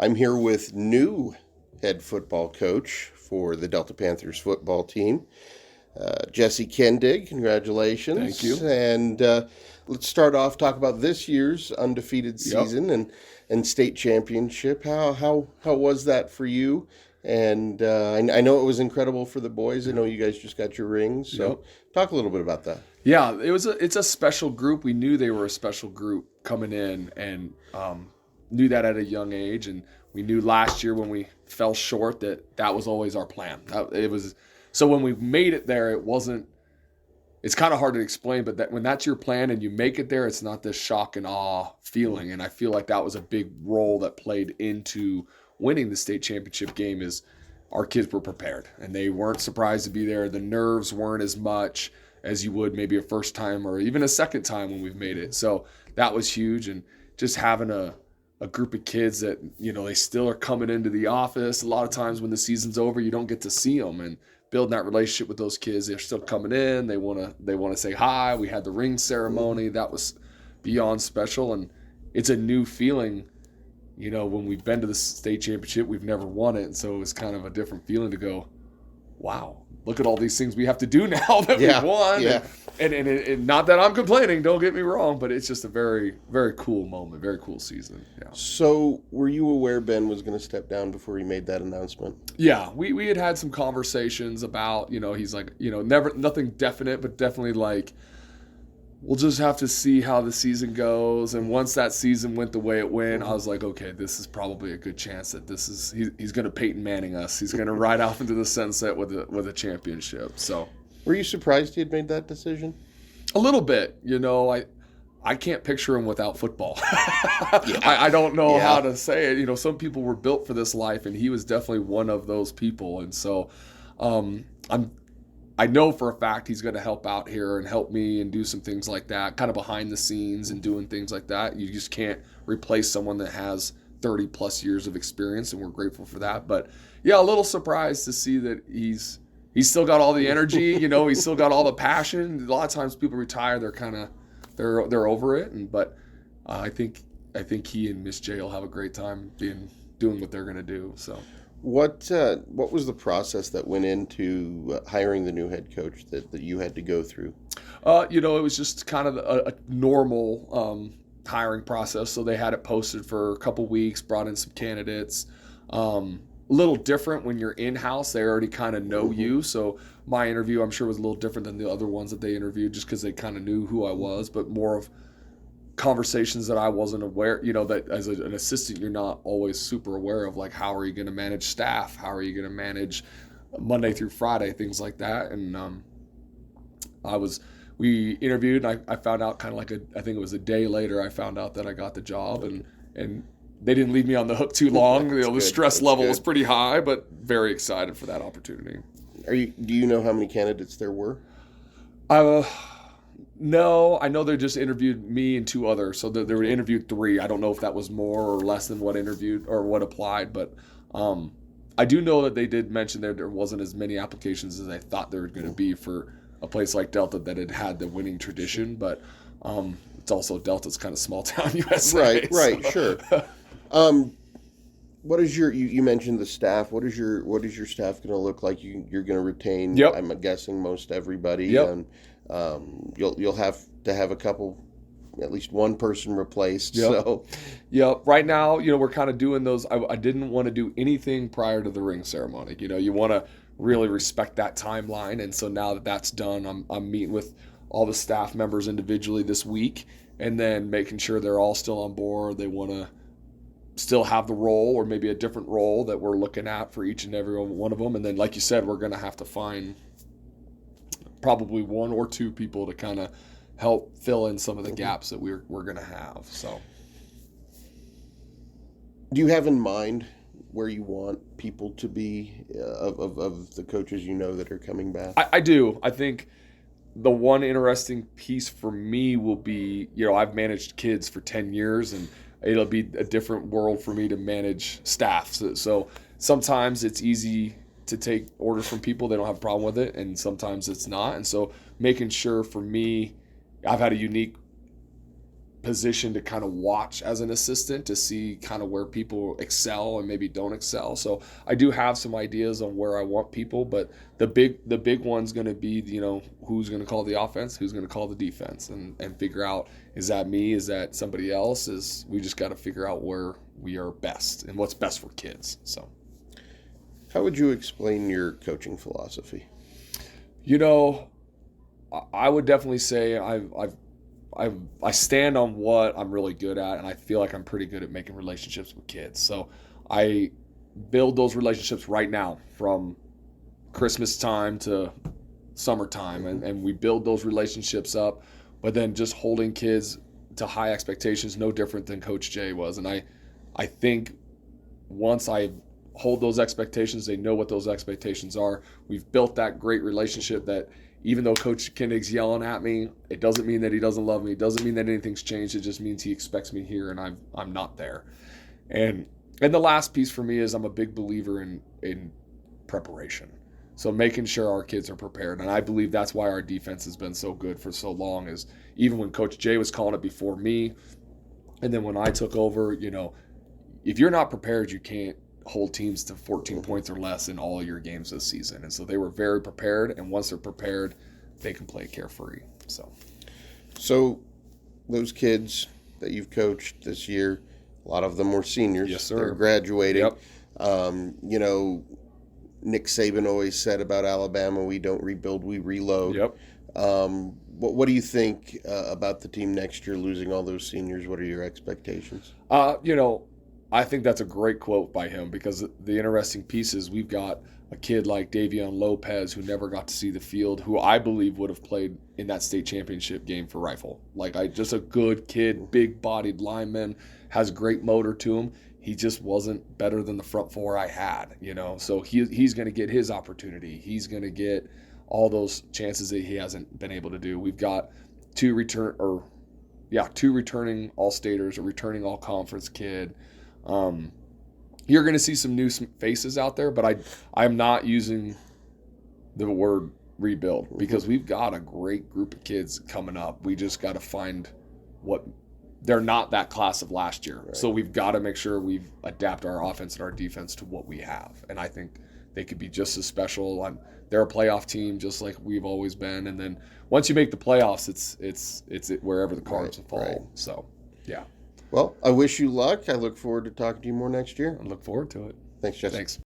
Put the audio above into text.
I'm here with new head football coach for the Delta Panthers football team, Jesse Kendig. Congratulations. Thank you. And let's start off, talk about this year's undefeated Yep. season and state championship. How was that for you? And I know it was incredible for the boys. I know you guys just got your rings. So Yep. talk a little bit about that. Yeah, it's a special group. We knew they were a special group coming in, and knew that at a young age. And we knew last year when we fell short that was always our plan. It was so when we made it there, it wasn't. It's kind of hard to explain, but that when that's your plan and you make it there, it's not this shock and awe feeling. And I feel like that was a big role that played into winning the state championship game. Is our kids were prepared and they weren't surprised to be there. The nerves weren't as much as you would maybe a first time or even a second time when we've made it. So that was huge. And just having a group of kids that, they still are coming into the office. A lot of times when the season's over, you don't get to see them, and building that relationship with those kids. They're still coming in. They want to say hi. We had the ring ceremony. That was beyond special. And it's a new feeling. When we've been to the state championship, we've never won it. And so it was kind of a different feeling to go, wow, look at all these things we have to do now that we've won. Yeah. And not that I'm complaining, don't get me wrong, but it's just a very, very cool moment, very cool season. Yeah. So were you aware Ben was going to step down before he made that announcement? Yeah, we had some conversations about, he's like, never nothing definite, but definitely like, we'll just have to see how the season goes. And once that season went the way it went, I was like, okay, this is probably a good chance that he's going to Peyton Manning us. He's going to ride off into the sunset with a championship. So, were you surprised he had made that decision? A little bit. I can't picture him without football. I don't know how to say it. Some people were built for this life, and he was definitely one of those people. And so, I know for a fact he's going to help out here and help me and do some things like that, kind of behind the scenes and doing things like that. You just can't replace someone that has 30 plus years of experience, and we're grateful for that. But yeah, a little surprised to see that he's still got all the energy, he's still got all the passion. A lot of times people retire, they're over it. But I think he and Miss J will have a great time doing what they're going to do. So. What was the process that went into hiring the new head coach that you had to go through? It was just kind of a normal hiring process. So they had it posted for a couple weeks, brought in some candidates. A little different when you're in-house. They already kind of know you. So my interview, I'm sure, was a little different than the other ones that they interviewed just because they kind of knew who I was, but more of conversations that I wasn't aware, that as an assistant, you're not always super aware of, like, how are you going to manage staff? How are you going to manage Monday through Friday, things like that. And we interviewed, and I found out kind of like I think it was a day later, I found out that I got the job, and they didn't leave me on the hook too long. The stress level was pretty high, but very excited for that opportunity. Do you know how many candidates there were? No, I know they just interviewed me and two others, so they were interviewed 3. I don't know if that was more or less than what interviewed or what applied, but I do know that they did mention there wasn't as many applications as I thought there were going to be for a place like Delta that had the winning tradition, but it's also Delta's kind of small town USA. Right, sure. What is you mentioned the staff? What is your staff going to look like? You're going to retain, Yep. I'm guessing, most everybody. Yep. You'll have to have a couple, at least one person replaced. Yep. So, yeah, right now, we're kind of doing those. I didn't want to do anything prior to the ring ceremony. You want to really respect that timeline. And so now that that's done, I'm meeting with all the staff members individually this week, and then making sure they're all still on board. They want to still have the role, or maybe a different role that we're looking at for each and every one of them. And then, like you said, we're going to have to find probably 1 or 2 people to kind of help fill in some of the gaps that we're going to have. So, do you have in mind where you want people to be of the coaches that are coming back? I do. I think the one interesting piece for me will be, I've managed kids for 10 years, and it'll be a different world for me to manage staff. So sometimes it's easy to take orders from people. They don't have a problem with it, and sometimes it's not. And so making sure, for me, I've had a unique position to kind of watch as an assistant to see kind of where people excel and maybe don't excel. So I do have some ideas on where I want people, but the big one's going to be, who's going to call the offense, who's going to call the defense, and figure out, is that me, is that somebody else? We just got to figure out where we are best and what's best for kids. So How would you explain your coaching philosophy? I would definitely say I stand on what I'm really good at, and I feel like I'm pretty good at making relationships with kids. So I build those relationships right now, from Christmas time to summertime, and we build those relationships up, but then just holding kids to high expectations, no different than Coach Jay was. And I think once I hold those expectations, they know what those expectations are. We've built that great relationship that even though Coach Kendig's yelling at me, it doesn't mean that he doesn't love me. It doesn't mean that anything's changed. It just means he expects me here, and I'm not there. And the last piece for me is I'm a big believer in preparation. So making sure our kids are prepared. And I believe that's why our defense has been so good for so long, is even when Coach Jay was calling it before me, and then when I took over, if you're not prepared, you can't hold teams to 14 points or less in all your games this season. And so they were very prepared, and once they're prepared, they can play carefree. So those kids that you've coached this year, a lot of them were seniors. Yes, sir. They're graduating. Yep. Nick Saban always said about Alabama, we don't rebuild, we reload. Yep. What do you think about the team next year, losing all those seniors? What are your expectations? I think that's a great quote by him, because the interesting piece is we've got a kid like Davion Lopez who never got to see the field, who I believe would have played in that state championship game for Rifle. Just a good kid, big-bodied lineman, has great motor to him. He just wasn't better than the front four I had, So he's going to get his opportunity. He's going to get all those chances that he hasn't been able to do. We've got two returning All-Staters, a returning All-Conference kid. You're going to see some new faces out there, but I'm not using the word rebuild, because we've got a great group of kids coming up. We just got to find they're not that class of last year. Right. So we've got to make sure we adapt our offense and our defense to what we have. And I think they could be just as special. They're a playoff team, just like we've always been. And then once you make the playoffs, it's wherever the cards fall. Right. So, yeah. Well, I wish you luck. I look forward to talking to you more next year. I look forward to it. Thanks, Jesse. Thanks.